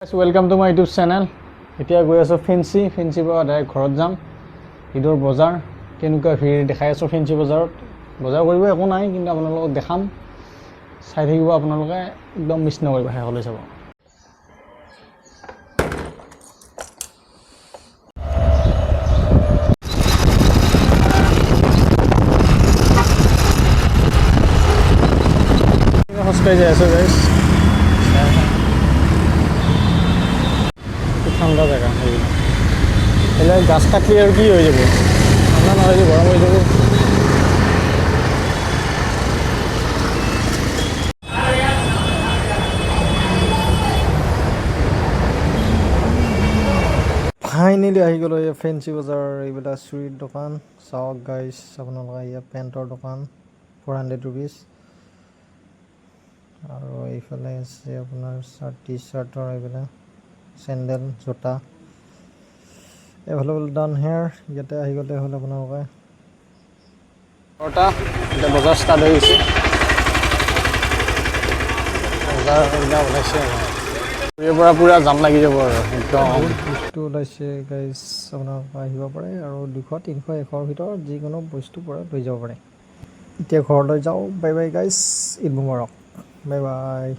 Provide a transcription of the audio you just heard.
Welcome to my YouTube channel. এতিয়া গৈ আছোঁ ফেঞ্চিৰ পৰা ডাইৰেক্ট ঘৰত যাম। ঈদৰ বজাৰ কেনেকুৱা ভিৰ দেখাই আছোঁ ফেঞ্চি বজাৰত। বজাৰ কৰিব একো নাই, কিন্তু আপোনালোকক দেখাম, চাই থাকিব আপোনালোকে, একদম মিছ নকৰিব, শেষলৈ চাব। খোজকাঢ়ি যাই আছোঁ গাইজ। ঠাণ্ডা জেগা এইবিলাক গাছ কাটলি আৰু কি হৈ যাব, ঠাণ্ডা নহয় যে গৰম হৈ যাব। ফাইনেলি আহি গ'লোঁ এই ফেঞ্চি বজাৰ। এইবিলাক চুৰিৰ দোকান চাওক গাইজ, আপোনালোকে ইয়াত পেণ্টৰ দোকান 400 rupees, আৰু এইফালে আছে আপোনাৰ টি চাৰ্টৰ, এইবিলাক চেণ্ডেল, জোতা এভেইলেবল ডাউন হেয়াৰ। ইয়াতে আহি গ'লে হ'ল আপোনালোকে। এতিয়া বজাৰ ষ্টাৰ্ট হৈ গৈছে, বজাৰ এইবিলাক ওলাইছে আৰু ইয়াৰ পৰা পূৰা জাম লাগি যাব আৰু একদম বস্তু ওলাইছে গাইজ। আপোনালোকে আহিব পাৰে আৰু 200, 300, 100ৰ ভিতৰত যিকোনো বস্তু পৰা লৈ যাব পাৰে। এতিয়া ঘৰলৈ যাওঁ। Bye bye guys, Eid মুবাৰক, bye bye.